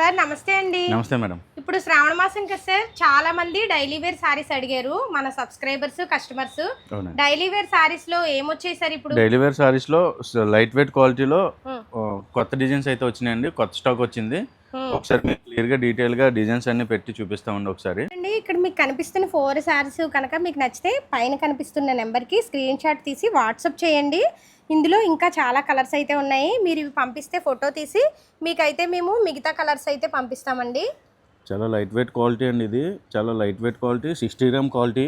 Sir నమస్తే అండి. నమస్తే మేడం. ఇప్పుడు శ్రావణ మాసం కదా సార్, చాలా మంది డైలీ వేర్ సారీస్ అడిగారు మన subscribers customers. Daily wear sarees లో ఏమొచ్చాయి సార్ ఇప్పుడు? డైలీ వేర్ సారీస్ లో లైట్ వెయిట్ క్వాలిటీలో కొత్త డిజైన్స్ అయితే వచ్చినాయండి. కొత్త స్టాక్ వచ్చింది. ఒకసారి మీకు క్లియర్ గా డీటెయిల్ గా డిజైన్స్ అన్ని పెట్టి చూపిస్తామండి. ఒకసారి అండి ఇక్కడ మీకు కనిపిస్తున్న 4 సారీస్ కనుక మీకు నచ్చితే పైన కనిపిస్తున్న నెంబర్ కి స్క్రీన్ షాట్ తీసి వాట్సాప్ చేయండి. ఇందులో ఇంకా చాలా కలర్స్ అయితే ఉన్నాయి. మీరు ఇవి పంపిస్తే ఫోటో తీసి మీకైతే మేము మిగతా కలర్స్ అయితే పంపిస్తామండి. చాలా లైట్ వెయిట్ క్వాలిటీ అండి. ఇది చాలా light weight quality, 60 gram quality.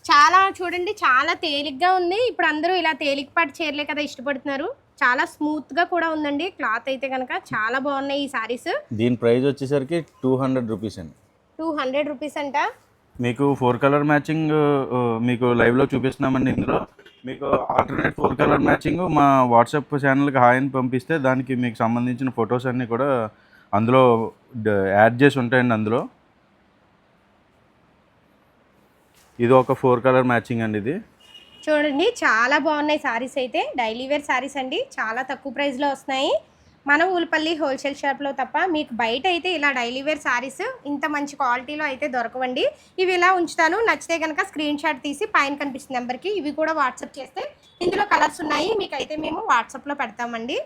చాలా చూడండి, చాలా తేలిగ్గా ఉంది. ఇప్పుడు అందరూ ఇలా తేలికపాటి చీరలే కదా ఇష్టపడుతున్నారు. చాలా స్మూత్ గా కూడా ఉందండి క్లాత్ అయితే కనుక. చాలా బాగున్నాయి ఈ సారీస్. దీని ప్రైస్ వచ్చేసరికి 200 రూపీస్ అండి. 200 రూపీస్ అంట. మీకు 4 కలర్ మ్యాచింగ్ మీకు లైవ్ లో చూపిస్తున్నామండి. ఇందులో మీకు ఆల్టర్నేట్ 4 కలర్ మ్యాచింగ్ మా వాట్సాప్ ఛానల్కి హాయ్ అని పంపిస్తే దానికి మీకు సంబంధించిన ఫొటోస్ అన్నీ కూడా అందులో యాడ్ చేసి ఉంటాయండి. అందులో ఇది ఒక 4 కలర్ మ్యాచింగ్ అండి. ఇది చూడండి చాలా బాగున్నాయి సారీస్ అయితే. డైలీ వేర్ సారీస్ అండి, చాలా తక్కువ ప్రైస్లో వస్తున్నాయి మన ఊలపల్లి హోల్సేల్ షాప్లో తప్ప. మీకు బయట అయితే ఇలా డైలీ వేర్ సారీస్ ఇంత మంచి క్వాలిటీలో అయితే దొరకవండి. ఇవి ఇలా ఉంచుతాను, నచ్చితే కనుక స్క్రీన్ షాట్ తీసి పైన కనిపిస్తున్న నెంబర్కి ఇవి కూడా వాట్సాప్ చేస్తే ఇందులో కలర్స్ ఉన్నాయి, మీకు అయితే మేము వాట్సాప్లో పెడతామండి.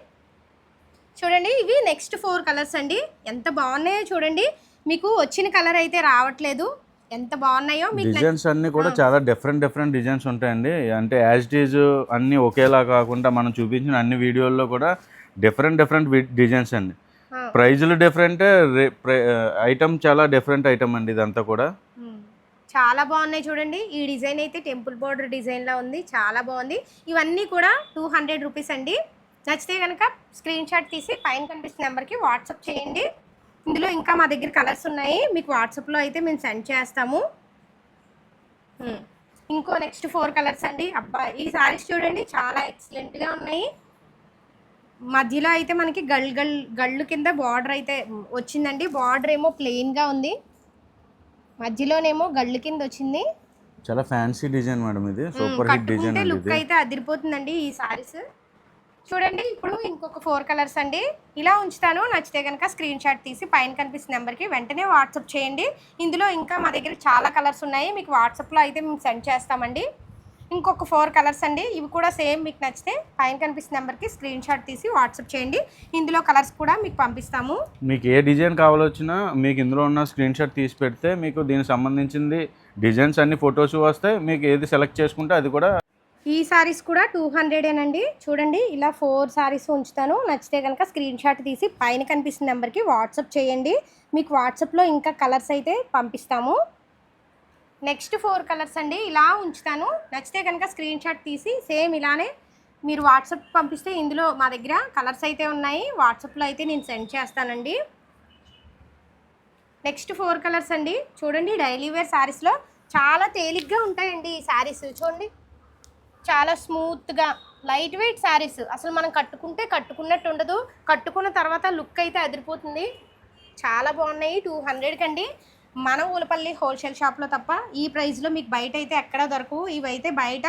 చూడండి ఇవి నెక్స్ట్ 4 కలర్స్ అండి. ఎంత బాగున్నాయో చూడండి. మీకు వచ్చిన కలర్ అయితే రావట్లేదు, ఎంత బాగున్నాయో. డిజైన్స్ అన్ని కూడా చాలా డిఫరెంట్ డిజైన్స్ ఉంటాయండి. అంటే యాజ్ ఇట్ ఈజ్ అన్ని ఒకేలా కాకుండా మనం చూపించిన అన్ని వీడియోల్లో కూడా డిఫరెంట్ డిజైన్స్ అండి. ప్రైజులు డిఫరెంట్, ఐటమ్ చాలా డిఫరెంట్ ఐటమ్ అండి. ఇదంతా కూడా చాలా బాగున్నాయి చూడండి. ఈ డిజైన్ అయితే టెంపుల్ బోర్డర్ డిజైన్లో ఉంది, చాలా బాగుంది. ఇవన్నీ కూడా 200 రూపీస్ అండి. నచ్చితే కనుక స్క్రీన్ షాట్ తీసి పైన కనిపిస్తున్న నెంబర్కి వాట్సాప్ చేయండి. ఇందులో ఇంకా మా దగ్గర కలర్స్ ఉన్నాయి, మీకు వాట్సాప్లో అయితే మేము సెండ్ చేస్తాము. ఇంకో నెక్స్ట్ 4 కలర్స్ అండి. అబ్బా ఈ సారీస్ చూడండి చాలా ఎక్సలెంట్గా ఉన్నాయి. మధ్యలో అయితే మనకి గళ్ళు కింద బార్డర్ అయితే వచ్చిందండి. బార్డర్ ఏమో ప్లెయిన్గా ఉంది, మధ్యలోనేమో గళ్ళు కింద వచ్చింది. చాలా ఫ్యాన్సీ డిజైన్ మేడం. ఇది సూపర్ హిట్ డిజైన్. లుక్ అయితే అదిరిపోతుందండి ఈ సారీస్. చూడండి ఇప్పుడు ఇంకొక 4 కలర్స్ అండి. ఇలా ఉంచుతాను, నచ్చితే కనుక స్క్రీన్ షాట్ తీసి పైన కనిపిస్తున్న నెంబర్కి వెంటనే వాట్సాప్ చేయండి. ఇందులో ఇంకా మా దగ్గర చాలా కలర్స్ ఉన్నాయి, మీకు వాట్సాప్లో అయితే మేము సెండ్ చేస్తామండి. ఇంకొక 4 కలర్స్ అండి. ఇవి కూడా సేమ్, మీకు నచ్చితే పైన కనిపిస్తున్న నెంబర్కి స్క్రీన్ షాట్ తీసి వాట్సాప్ చేయండి. ఇందులో కలర్స్ కూడా మీకు పంపిస్తాము. మీకు ఏ డిజైన్ కావాలొచ్చినా మీకు ఇందులో ఉన్న స్క్రీన్ షాట్ తీసి పెడితే మీకు దీనికి సంబంధించింది డిజైన్స్ అన్ని ఫొటోస్ వస్తాయి. మీకు ఏది సెలెక్ట్ చేసుకుంటే అది కూడా. ఈ సారీస్ కూడా 200ఏనండి. చూడండి ఇలా 4 సారీస్ ఉంచుతాను, నచ్చితే కనుక స్క్రీన్ షాట్ తీసి పైన కనిపిస్తున్న నెంబర్కి వాట్సాప్ చేయండి. మీకు వాట్సాప్లో ఇంకా కలర్స్ అయితే పంపిస్తాము. నెక్స్ట్ 4 కలర్స్ అండి. ఇలా ఉంచుతాను, నచ్చితే కనుక స్క్రీన్ షాట్ తీసి సేమ్ ఇలానే మీరు వాట్సాప్ పంపిస్తే ఇందులో మా దగ్గర కలర్స్ అయితే ఉన్నాయి, వాట్సాప్లో అయితే నేను సెండ్ చేస్తానండి. నెక్స్ట్ 4 కలర్స్ అండి. చూడండి డైలీ వేర్ శారీస్లో చాలా తేలిగ్గా ఉంటాయండి ఈ శారీస్. చూడండి చాలా స్మూత్గా లైట్ వెయిట్ శారీస్. అసలు మనం కట్టుకుంటే కట్టుకున్నట్టు ఉండదు, కట్టుకున్న తర్వాత లుక్ అయితే అదిరిపోతుంది. చాలా బాగున్నాయి. 200కి అండి మన ఊలపల్లి హోల్సేల్ షాప్లో తప్ప. ఈ ప్రైస్లో మీకు బయట అయితే ఎక్కడా దొరకవు. ఇవైతే బయట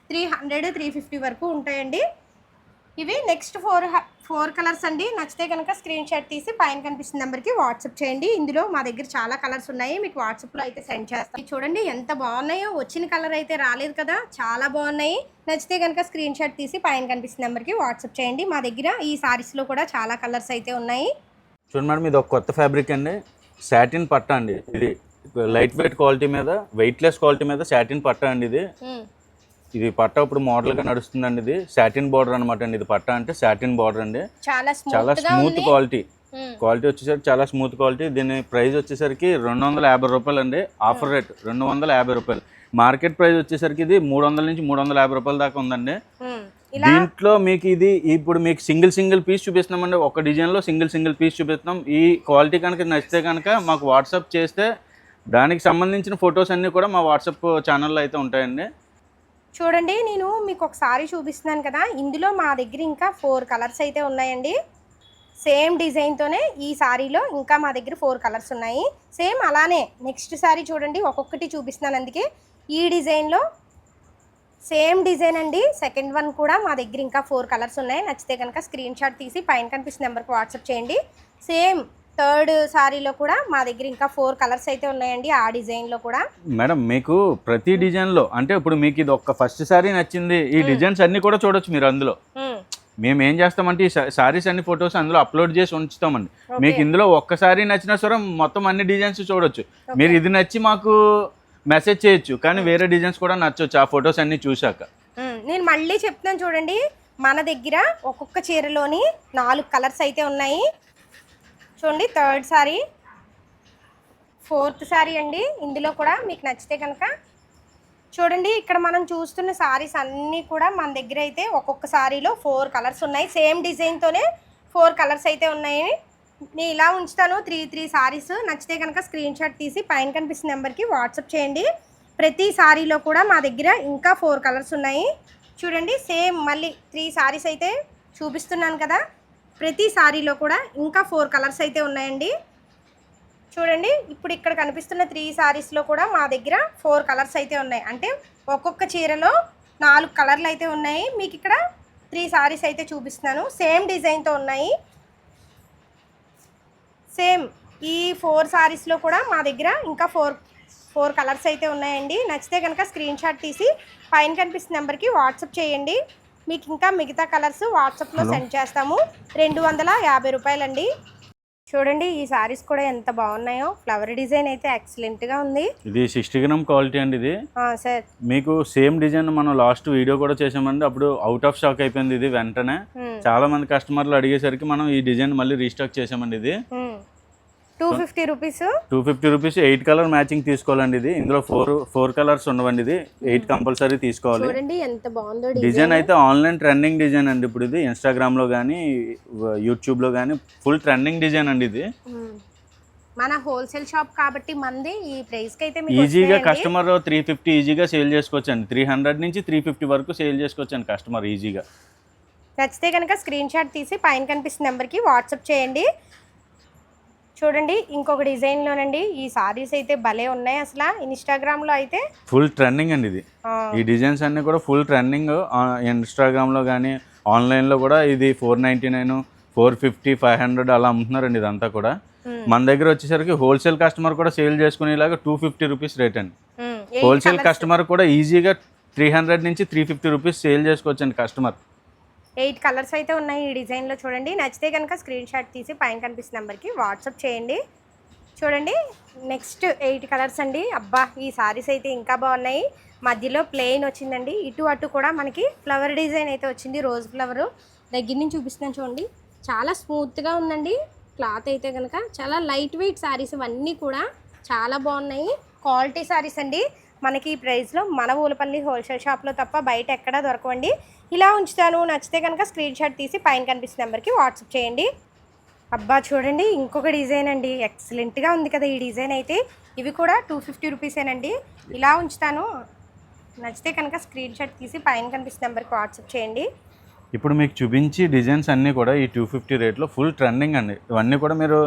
300-350 వరకు ఉంటాయండి. ఇవి నెక్స్ట్ 4 కలర్స్ అండి. నచ్చితే కనుక స్క్రీన్ షాట్ తీసి పైన కనిపిస్తున్న నెంబర్కి వాట్సాప్ చేయండి. ఇందులో మా దగ్గర చాలా కలర్స్ ఉన్నాయి, మీకు వాట్సాప్లో అయితే సెండ్ చేస్తాను. చూడండి ఎంత బాగున్నాయో. వచ్చిన కలర్ అయితే రాలేదు కదా, చాలా బాగున్నాయి. నచ్చితే కనుక స్క్రీన్ షాట్ తీసి పైన కనిపిస్తున్న నెంబర్కి వాట్సాప్ చేయండి. మా దగ్గర ఈ సారీస్లో కూడా చాలా కలర్స్ అయితే ఉన్నాయి. చూడండి మేడం, ఇది ఒక కొత్త ఫ్యాబ్రిక్ అండి. సాటిన్ పట్టా అండి. ఇది లైట్ వెయిట్ క్వాలిటీ మీద, వెయిట్లెస్ క్వాలిటీ మీద సాటిన్ పట్టా అండి. ఇది పట్టా ఇప్పుడు మోడల్గా నడుస్తుందండి. ఇది సాటిన్ బార్డర్ అనమాట అండి. ఇది పట్టా అంటే సాటిన్ బార్డర్ అండి. చాలా స్మూత్ క్వాలిటీ వచ్చేసరికి చాలా స్మూత్ క్వాలిటీ. దీని ప్రైస్ వచ్చేసరికి 250 రూపాయలు అండి. ఆఫర్ రేట్ 250 రూపాయలు. మార్కెట్ ప్రైస్ వచ్చేసరికి ఇది 300 నుంచి 350 రూపాయల దాకా ఉందండి. దీంట్లో మీకు ఇది ఇప్పుడు మీకు సింగిల్ పీస్ చూపిస్తున్నామండి. ఒక డిజైన్లో సింగిల్ పీస్ చూపిస్తున్నాం. ఈ క్వాలిటీ కనుక నచ్చితే కనుక మాకు వాట్సాప్ చేస్తే దానికి సంబంధించిన ఫొటోస్ అన్నీ కూడా మా వాట్సాప్ ఛానల్లో అయితే ఉంటాయండి. చూడండి నేను మీకు ఒకసారి చూపిస్తున్నాను కదా, ఇందులో మా దగ్గర ఇంకా 4 కలర్స్ అయితే ఉన్నాయండి. సేమ్ డిజైన్తోనే ఈ సారీలో ఇంకా మా దగ్గర 4 కలర్స్ ఉన్నాయి. సేమ్ అలానే నెక్స్ట్ సారీ చూడండి, ఒక్కొక్కటి చూపిస్తున్నాను. అందుకే ఈ డిజైన్లో సేమ్ డిజైన్ అండి. సెకండ్ వన్ కూడా మా దగ్గర ఇంకా 4 కలర్స్ ఉన్నాయి. నచ్చితే కనుక స్క్రీన్ షాట్ తీసి పైన కనిపిస్తున్న నెంబర్కి వాట్సాప్ చేయండి. సేమ్ థర్డ్ సారీలో కూడా మా దగ్గర ఇంకా 4 కలర్స్ అయితే ఉన్నాయండి ఆ డిజైన్లో కూడా. మేడం మీకు ప్రతి డిజైన్లో అంటే ఇప్పుడు మీకు ఇది ఒక్క ఫస్ట్ సారీ నచ్చింది, ఈ డిజైన్స్ అన్నీ కూడా చూడొచ్చు మీరు అందులో. మేము ఏం చేస్తామంటే ఈ సారీస్ అన్ని ఫొటోస్ అందులో అప్లోడ్ చేసి ఉంచుతామండి. మీకు ఇందులో ఒక్కసారి నచ్చినా సరే మొత్తం అన్ని డిజైన్స్ చూడొచ్చు. మీరు ఇది నచ్చి మాకు మెసేజ్ చేయొచ్చు, కానీ వేరే డిజైన్స్ కూడా నచ్చవచ్చు ఆ ఫొటోస్ అన్ని చూశాక. నేను మళ్ళీ చెప్తున్నాను చూడండి, మన దగ్గర ఒక్కొక్క చీరలోని 4 కలర్స్ అయితే ఉన్నాయి. చూడండి థర్డ్ సారీ, ఫోర్త్ సారీ అండి. ఇందులో కూడా మీకు నచ్చితే కనుక చూడండి. ఇక్కడ మనం చూస్తున్న సారీస్ అన్నీ కూడా మన దగ్గర అయితే ఒక్కొక్క సారీలో 4 కలర్స్ ఉన్నాయి. సేమ్ డిజైన్తోనే 4 కలర్స్ అయితే ఉన్నాయి. నేను ఇలా ఉంచుతాను 3 సారీస్. నచ్చితే కనుక స్క్రీన్ షాట్ తీసి పైన కనిపిస్తున్న నెంబర్కి వాట్సాప్ చేయండి. ప్రతి సారీలో కూడా మా దగ్గర ఇంకా 4 కలర్స్ ఉన్నాయి. చూడండి సేమ్ మళ్ళీ 3 సారీస్ అయితే చూపిస్తున్నాను కదా, ప్రతి సారీలో కూడా ఇంకా 4 కలర్స్ అయితే ఉన్నాయండి. చూడండి ఇప్పుడు ఇక్కడ కనిపిస్తున్న 3 సారీస్లో కూడా మా దగ్గర 4 కలర్స్ అయితే ఉన్నాయి. అంటే ఒక్కొక్క చీరలో 4 కలర్లు అయితే ఉన్నాయి. మీకు ఇక్కడ 3 సారీస్ అయితే చూపిస్తున్నాను, సేమ్ డిజైన్తో ఉన్నాయి. సేమ్ ఈ 4 సారీస్లో కూడా మా దగ్గర ఇంకా 4 కలర్స్ అయితే ఉన్నాయండి. నచ్చితే కనుక స్క్రీన్ షాట్ తీసి పైన కనిపిస్తున్న నెంబర్కి వాట్సాప్ చేయండి. మీకు ఇంకా మిగతా కలర్స్ వాట్సాప్లో సెండ్ చేస్తాము. 250 రూపాయలండి. చూడండి ఈ సారీస్ కూడా ఎంత బాగున్నాయో. ఫ్లవర్ డిజైన్ అయితే ఎక్సలెంట్గా ఉంది. ఇది 60 గ్రామ్ క్వాలిటీ అండి. ఇది సార్ మీకు సేమ్ డిజైన్ మనం లాస్ట్ వీడియో కూడా చేసామండి, అప్పుడు అవుట్ ఆఫ్ స్టాక్ అయిపోయింది. ఇది వెంటనే చాలా మంది కస్టమర్లు అడిగేసరికి మనం ఈ డిజైన్ మళ్ళీ రీస్టాక్ చేసామండి. ఇది 250 రూపీస్. 250 రూపీస్ 8 కలర్ మ్యాచింగ్ తీసుకోవాలండి. ఇది ఇందులో 4 కలర్స్ ఉండవండి. ఇది 8 కంపల్సరీ తీసుకోవాలి. చూడండి ఎంత బాగుందో డిజైన్ అయితే ఆన్లైన్ ట్రెండింగ్ డిజైన్ అండి. ఇప్పుడు ఇది ఇన్స్టాగ్రామ్లో కానీ యూట్యూబ్లో కానీ ఫుల్ ట్రెండింగ్ డిజైన్ అండి. ఇది మన హోల్సేల్ షాప్ కాబట్టి మంది ఈ ప్రైస్కి అయితే ఈజీగా కస్టమర్ 350 ఈజీగా సేల్ చేసుకోవచ్చు అండి. 300 నుంచి 350 వరకు సేల్ చేసుకోవచ్చు అండి కస్టమర్ ఈజీగా. నచ్చితే కనుక స్క్రీన్ షాట్ తీసి పైన కనిపిస్తున్న నెంబర్కి వాట్సాప్ చేయండి. చూడండి ఇంకొక డిజైన్లోనండి ఈ సారీస్ అయితే భలే ఉన్నాయి. అసలు ఇన్స్టాగ్రామ్లో అయితే ఫుల్ ట్రెండింగ్ అండి. ఇది ఈ డిజైన్స్ అన్నీ కూడా ఫుల్ ట్రెండింగ్. ఇన్స్టాగ్రామ్లో కానీ ఆన్లైన్లో కూడా ఇది 499, 450, 500 అలా అమ్ముతున్నారండి. ఇదంతా కూడా మన దగ్గర వచ్చేసరికి హోల్సేల్ కస్టమర్ కూడా సేల్ చేసుకునేలాగా 250 రూపీస్ రేట్ అండి. హోల్సేల్ కస్టమర్ కూడా ఈజీగా 300 నుంచి 350 రూపీస్ సేల్ చేసుకోవచ్చండి కస్టమర్. 8 కలర్స్ అయితే ఉన్నాయి ఈ డిజైన్లో. చూడండి నచ్చితే కనుక స్క్రీన్ షాట్ తీసి పైన కనిపిస్తున్న నెంబర్కి వాట్సాప్ చేయండి. చూడండి నెక్స్ట్ 8 కలర్స్ అండి. అబ్బా ఈ సారీస్ అయితే ఇంకా బాగున్నాయి. మధ్యలో ప్లెయిన్ వచ్చిందండి, ఇటు అటు కూడా మనకి ఫ్లవర్ డిజైన్ అయితే వచ్చింది. రోజ్ ఫ్లవర్ దగ్గర నుంచి చూపిస్తున్నాను చూడండి, చాలా స్మూత్గా ఉందండి. క్లాత్ అయితే కనుక చాలా లైట్ వెయిట్ సారీస్ ఇవన్నీ కూడా చాలా బాగున్నాయి. క్వాలిటీ సారీస్ అండి. మనకి ఈ ప్రైస్లో మన ఊలపల్లి హోల్సేల్ షాప్లో తప్ప బయట ఎక్కడా దొరకవండి. ఇలా ఉంచుతాను. నచ్చితే కనుక స్క్రీన్ షాట్ తీసి పైన కనిపిస్తున్న నెంబర్కి వాట్సాప్ చేయండి. అబ్బా చూడండి ఇంకొక డిజైన్ అండి, ఎక్సలెంట్గా ఉంది కదా ఈ డిజైన్ అయితే. ఇవి కూడా 250 రూపీసేనండి. ఇలా ఉంచుతాను. నచ్చితే కనుక స్క్రీన్ షాట్ తీసి పైన కనిపిస్తున్న నెంబర్కి వాట్సాప్ చేయండి. ఇప్పుడు మీకు చూపించి డిజైన్స్ అన్నీ కూడా ఈ 250 రేట్లో ఫుల్ ట్రెండింగ్ అండి. ఇవన్నీ కూడా మీరు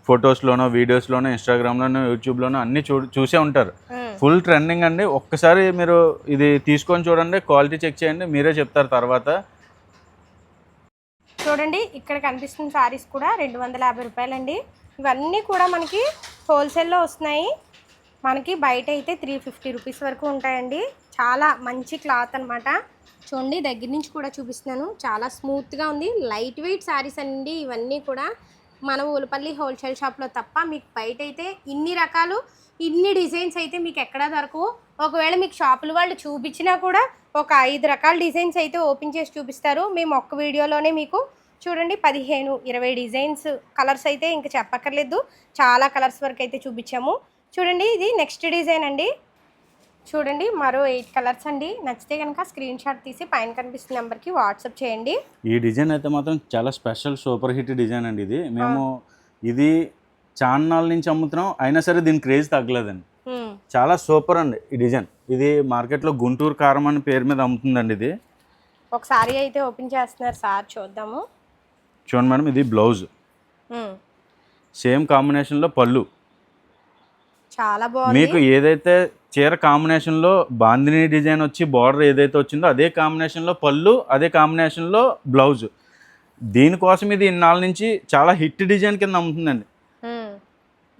ఫొటోస్లోనో వీడియోస్లోనో ఇన్స్టాగ్రామ్లోనో యూట్యూబ్లోనో అన్నీ చూసే ఉంటారు. ఫుల్ ట్రెండింగ్ అండి. ఒక్కసారి మీరు ఇది తీసుకొని చూడండి, క్వాలిటీ చెక్ చేయండి, మీరే చెప్తారు తర్వాత. చూడండి ఇక్కడ కనిపిస్తున్న సారీస్ కూడా 250 రూపాయలండి. ఇవన్నీ కూడా మనకి హోల్సేల్లో వస్తున్నాయి. మనకి బయట అయితే 350 రూపీస్ వరకు ఉంటాయండి. చాలా మంచి క్లాత్ అనమాట. చూడండి దగ్గర నుంచి కూడా చూపిస్తున్నాను, చాలా స్మూత్గా ఉంది. లైట్ వెయిట్ సారీస్ అండి ఇవన్నీ కూడా. మన ఊలపల్లి హోల్సేల్ షాప్లో తప్ప మీకు బయట అయితే ఇన్ని రకాలు ఇన్ని డిజైన్స్ అయితే మీకు ఎక్కడా దొరకవు. ఒకవేళ మీకు షాపుల వాళ్ళు చూపించినా కూడా ఒక 5 రకాల డిజైన్స్ అయితే ఓపెన్ చేసి చూపిస్తారు. మేము ఒక్క వీడియోలోనే మీకు చూడండి 15-20 డిజైన్స్ కలర్స్ అయితే ఇంకా చెప్పక్కర్లేదు. చాలా కలర్స్ వరకు అయితే చూపించాము. చూడండి ఇది నెక్స్ట్ డిజైన్ అండి. చూడండి మరో 8 కలర్స్ అండి. నచ్చితే కనుక స్క్రీన్ షాట్ తీసి పైన కనిపిస్తున్న నెంబర్కి వాట్సాప్ చేయండి. ఈ డిజైన్ అయితే మాత్రం చాలా స్పెషల్ సూపర్ హిట్ డిజైన్ అండి. ఇది మేము ఇది చాన్నాళ్ళ నుంచి అమ్ముతున్నాం, అయినా సరే దీని క్రేజ్ తగ్గలేదండి. చాలా సూపర్ అండి ఈ డిజైన్. ఇది మార్కెట్లో గుంటూరు కారం అని పేరు మీద అమ్ముతుందండి. ఇది ఒకసారి అయితే ఓపెన్ చేస్తున్నారు సార్, చూద్దాము. చూడండి మేడం, ఇది బ్లౌజ్ సేమ్ కాంబినేషన్లో పళ్ళు. చాలా బాగుంది. మీకు ఏదైతే చీర కాంబినేషన్లో బాందిని డిజైన్ వచ్చి బార్డర్ ఏదైతే వచ్చిందో అదే కాంబినేషన్లో పళ్ళు, అదే కాంబినేషన్లో బ్లౌజ్. దీనికోసం ఇది ఇన్నాళ్ళ నుంచి చాలా హిట్ డిజైన్ కింద అమ్ముతుందండి.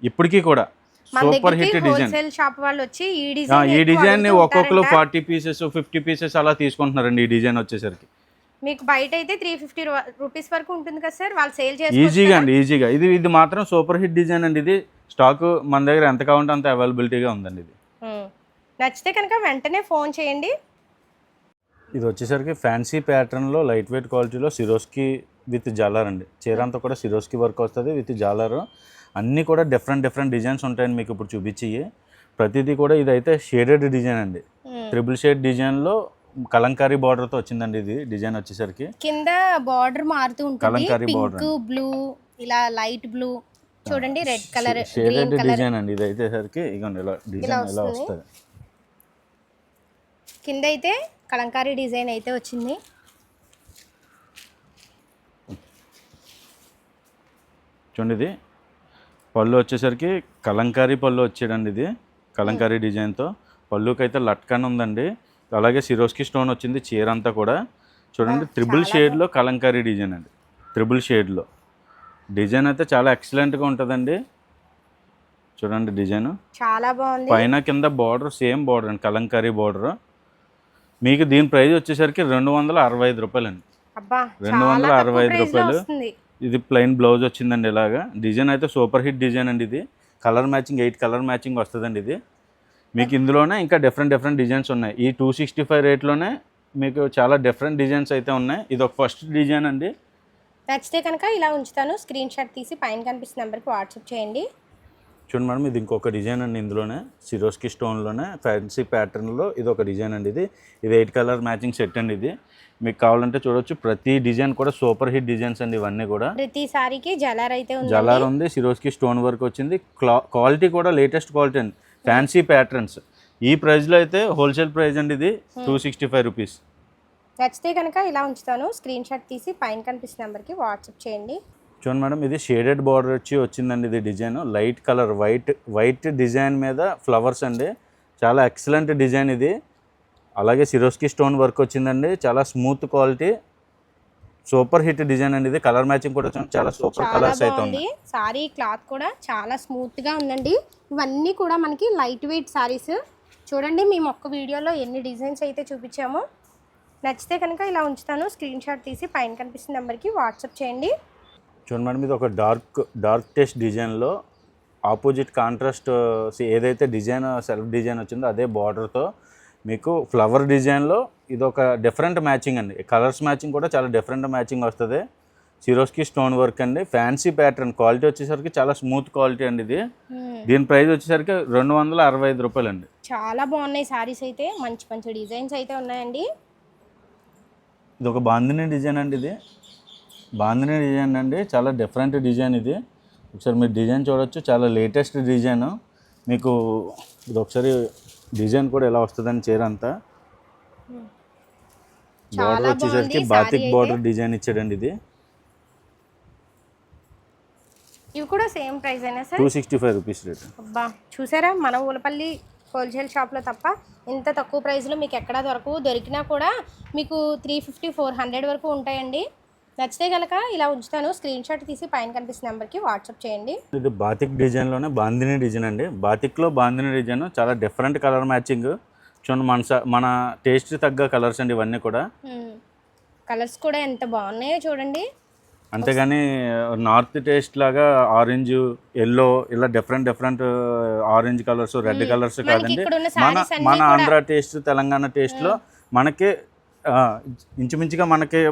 ఇప్పటికీ కూడా మన సూపర్ దగ్గరికి హిట్ డిజైన్. హోల్సేల్ షాప్ వాళ్ళు వచ్చి ఈ ఈ డిజైన్ డిజైన్ ని ఒక్కొక్కరు 40 పీసెస్ 50 పీసెస్ అలా తీసుకుంటున్నారండి. ఈ డిజైన్ వచ్చేసరికి మీకు బయట అయితే 350 రూపీస్ వరకు ఉంటుంది కదా సార్, వాళ్ళు సేల్ చేసి ఈజీగా అండి, ఈజీగా. ఇది మాత్రం సూపర్ హిట్ డిజైన్ అండి. ఇది స్టాక్ మన దగ్గర ఎంత కావాలంటే అంత అవైలబిలిటీగా ఉందండి. ఇది నచ్చితే కనుక వెంటనే ఫోన్ చేయండి. ఇది వచ్చేసరికి ఫ్యాన్సీ ప్యాటర్న్లో లైట్ వెయిట్ క్వాలిటీలో సిరోస్కి విత్ జాలర్ అండి. చీర అంతా కూడా సిరోస్కి వర్క్ వస్తుంది విత్ జాలర్. అన్నీ కూడా డిఫరెంట్ డిజైన్స్ ఉంటాయండి మీకు ఇప్పుడు చూపించి. ప్రతిదీ కూడా ఇదైతే షేడెడ్ డిజైన్ అండి. ట్రిపుల్ షేడ్ డిజైన్లో కలంకారీ బార్డర్తో వచ్చిందండి. ఇది డిజైన్ వచ్చేసరికి కింద బార్డర్ మారుతూ ఉంటుంది, కలంకారీ పింక్ బ్లూ ఇలా లైట్ బ్లూ చూడండి, రెడ్ కలర్ షేడెడ్ డిజైన్ అండి. ఇది అయితే సరికి ఇగోండి ఇలా డిజైన్ ఇలా వస్తుంది. కింద అయితే కలంకారీ డిజైన్ అయితే వచ్చింది. చూడండి, ఇది పళ్ళు వచ్చేసరికి కలంకారీ పళ్ళు వచ్చేయండి. ఇది కలంకారీ డిజైన్తో పళ్ళుకి అయితే లట్కన్ ఉందండి. అలాగే సిరోస్కి స్టోన్ వచ్చింది చీర అంతా కూడా. చూడండి, ట్రిపుల్ షేడ్లో కలంకారీ డిజైన్ అండి. ట్రిపుల్ షేడ్లో డిజైన్ అయితే చాలా ఎక్సలెంట్గా ఉంటుందండి. చూడండి డిజైన్ చాలా బాగుంది. పైన కింద బార్డర్ సేమ్ బార్డర్ అండి, కలంకారీ బార్డర్. మీకు దీని ప్రైస్ వచ్చేసరికి 265 రూపాయలండి. 265 రూపాయలు. ఇది ప్లెయిన్ బ్లౌజ్ వచ్చిందండి. ఇలాగా డిజైన్ అయితే సూపర్ హిట్ డిజైన్ అండి. ఇది కలర్ మ్యాచింగ్ 8 కలర్ మ్యాచింగ్ వస్తుందండి. ఇది మీకు ఇందులోనే ఇంకా డిఫరెంట్ డిజైన్స్ ఉన్నాయి. ఈ 265 రేట్లోనే మీకు చాలా డిఫరెంట్ డిజైన్స్ అయితే ఉన్నాయి. ఇది ఒక ఫస్ట్ డిజైన్ అండి. నచ్చితే కనుక ఇలా ఉంచుతాను, స్క్రీన్ షాట్ తీసి పైన కనిపిస్తున్న నెంబర్కి వాట్సాప్ చేయండి. చూడండి మేడం, ఇది ఇంకొక డిజైన్ అండి. ఇందులోనే సిరోస్కి స్టోన్లోనే ఫ్యాన్సీ ప్యాటర్న్లో ఇది ఒక డిజైన్ అండి. ఇది 8 కలర్ మ్యాచింగ్ సెట్ అండి. ఇది మీకు కావాలంటే చూడొచ్చు. ప్రతి డిజైన్ కూడా సూపర్ హిట్ డిజైన్స్ అండి. ఇవన్నీ కూడా ప్రతి సారీకి జలార్ అయితే ఉంది, జలార్ ఉంది, సిరోస్కి స్టోన్ వర్క్ వచ్చింది. క్వాలిటీ కూడా లేటెస్ట్ క్వాలిటీ అండి. Fancy patterns. ఈ ప్రైస్లో అయితే హోల్సేల్ ప్రైస్ అండి. ఇది 265 రూపీస్. నచ్చితే కనుక ఇలా ఉంచుతాను, స్క్రీన్ షాట్ తీసి పైన కనిపిస్తున్న నెంబర్కి వాట్సాప్ చేయండి. చూడండి మేడం, ఇది షేడెడ్ బార్డర్ వచ్చిందండి. ఇది design light colour white design మీద ఫ్లవర్స్ అండి. చాలా ఎక్సలెంట్ డిజైన్ ఇది. అలాగే సిరోస్కి స్టోన్ వర్క్ వచ్చిందండి. చాలా smooth quality, super hit design అండి. ఇది కలర్ మ్యాచింగ్ కూడా చాలా సూపర్ కలర్స్ అయితే ఉన్నాయి. సారీ క్లాత్ కూడా చాలా స్మూత్గా ఉందండి. ఇవన్నీ కూడా మనకి లైట్ వెయిట్ సారీస్. చూడండి, మేము ఒక్క వీడియోలో ఎన్ని డిజైన్స్ అయితే చూపించామో. నచ్చితే కనుక ఇలా ఉంచుతాను, స్క్రీన్ షాట్ తీసి పైన కనిపిస్తున్న నెంబర్కి వాట్సాప్ చేయండి. చూడండి మేడం, ఇది ఒక డార్క్ టెస్ట్ డిజైన్లో ఆపోజిట్ కాంట్రాస్ట్ ఏదైతే డిజైన్ సెల్ఫ్ డిజైన్ వచ్చిందో అదే బార్డర్తో మీకు ఫ్లవర్ డిజైన్లో ఇది ఒక డిఫరెంట్ మ్యాచింగ్ అండి. కలర్స్ మ్యాచింగ్ కూడా చాలా డిఫరెంట్ మ్యాచింగ్ వస్తుంది. సిరోస్కి స్టోన్ వర్క్ అండి. Fancy pattern. క్వాలిటీ వచ్చేసరికి చాలా స్మూత్ క్వాలిటీ అండి. ఇది దీని ప్రైస్ వచ్చేసరికి 265 రూపాయలండి. చాలా బాగున్నాయి సారీస్ అయితే, మంచి డిజైన్స్ అయితే ఉన్నాయండి. ఇది ఒక బాందిని డిజైన్ అండి. ఇది బాందిని డిజైన్ అండి. చాలా డిఫరెంట్ డిజైన్ ఇది. ఒకసారి మీరు డిజైన్ చూడొచ్చు. చాలా లేటెస్ట్ డిజైన్. మీకు ఇది ఒకసారి డిజైన్ కూడా ఎలా వస్తుందని చీర అంతా. బార్డర్ వచ్చేసరికి బాతిక్ బార్డర్ డిజైన్ ఇచ్చాడండి. ఇది ఇవి కూడా సేమ్ ప్రైస్ అయినా సార్ 265 రూపీస్ రేట్. అబ్బా, చూసారా, మన ఊలపల్లి హోల్సేల్ షాప్లో తప్ప ఇంత తక్కువ ప్రైస్లో మీకు ఎక్కడా దొరికినా కూడా మీకు 350-400 వరకు ఉంటాయండి. నచ్చితే కనుక ఇలా ఉంచుతాను, స్క్రీన్ షాట్ తీసి పైన కనిపిస్తున్న నెంబర్కి వాట్సాప్ చేయండి. ఇది బాతిక్ డిజైన్లోనే బాందిని డిజైన్ అండి. బాతిక్లో బాందిని డిజైన్ చాలా డిఫరెంట్ కలర్ మ్యాచింగ్. చూడండి, మన టేస్ట్ తగ్గ కలర్స్ అండి ఇవన్నీ కూడా. కలర్స్ కూడా ఎంత బాగున్నాయో చూడండి. అంతేగాని నార్త్ టేస్ట్ లాగా ఆరెంజ్, ఎల్లో ఇలా different orange colours, red colours కాదండి. మన ఆంధ్ర టేస్ట్, తెలంగాణ టేస్ట్లో మనకి ఇంచుమించుగా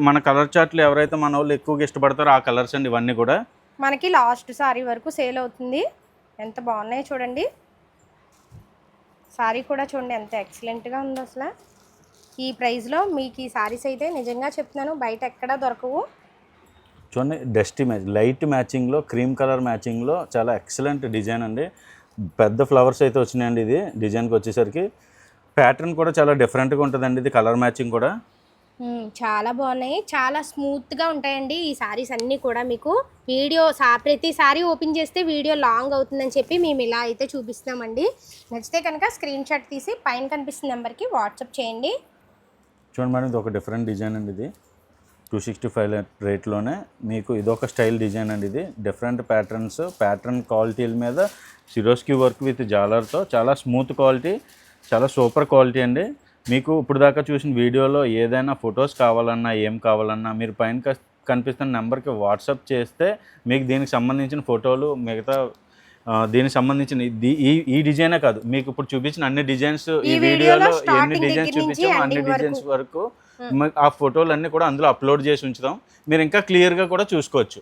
మన కలర్ చార్ట్లు ఎవరైతే మన వాళ్ళు ఎక్కువగా ఇష్టపడతారో ఆ కలర్స్ అండి ఇవన్నీ కూడా. మనకి లాస్ట్ సారీ వరకు సేల్ అవుతుంది. ఎంత బాగున్నాయో చూడండి. సారీ కూడా చూడండి ఎంత ఎక్సలెంట్గా ఉందో అసలు. ఈ ప్రైస్లో మీకు ఈ సారీస్ అయితే నిజంగా చెప్తున్నాను బయట ఎక్కడా దొరకవు. చూడండి, డస్టీ లైట్ మ్యాచింగ్లో క్రీమ్ కలర్ మ్యాచింగ్లో చాలా ఎక్సలెంట్ డిజైన్ అండి. పెద్ద ఫ్లవర్స్ అయితే వచ్చినాయండి. ఇది డిజైన్కి వచ్చేసరికి ప్యాటర్న్ కూడా చాలా డిఫరెంట్గా ఉంటుందండి. ఇది కలర్ మ్యాచింగ్ కూడా చాలా బాగున్నాయి. చాలా స్మూత్గా ఉంటాయండి ఈ సారీస్ అన్నీ కూడా. మీకు ప్రతి సారీ ఓపెన్ చేస్తే వీడియో లాంగ్ అవుతుందని చెప్పి మేము ఇలా అయితే చూపిస్తున్నామండి. నచ్చితే కనుక స్క్రీన్ షాట్ తీసి పైన కనిపిస్తున్న నెంబర్కి వాట్సాప్ చేయండి. చూడండి మేడం, ఇది ఒక డిఫరెంట్ డిజైన్ అండి. ఇది 265 రేట్లోనే మీకు ఇదొక స్టైల్ డిజైన్ అండి. ఇది డిఫరెంట్ ప్యాటర్న్ క్వాలిటీల మీద సిరోస్కి వర్క్ విత్ జాలర్తో చాలా స్మూత్ క్వాలిటీ, చాలా సూపర్ క్వాలిటీ అండి. మీకు ఇప్పుడు దాకా చూసిన వీడియోలో ఏదైనా ఫొటోస్ కావాలన్నా ఏం కావాలన్నా మీరు పైన కనిపిస్తున్న నెంబర్కి వాట్సాప్ చేస్తే మీకు దీనికి సంబంధించిన ఫోటోలు మిగతా దీనికి సంబంధించిన ఈ డిజైనే కాదు, మీకు ఇప్పుడు చూపించిన అన్ని డిజైన్స్ ఈ వీడియోలో ఎన్ని డిజైన్స్ చూపించామో అన్ని డిజైన్స్ వరకు ఆ ఫోటోలు అన్నీ కూడా అందులో అప్లోడ్ చేసి ఉంచుదాం. మీరు ఇంకా క్లియర్గా కూడా చూసుకోవచ్చు.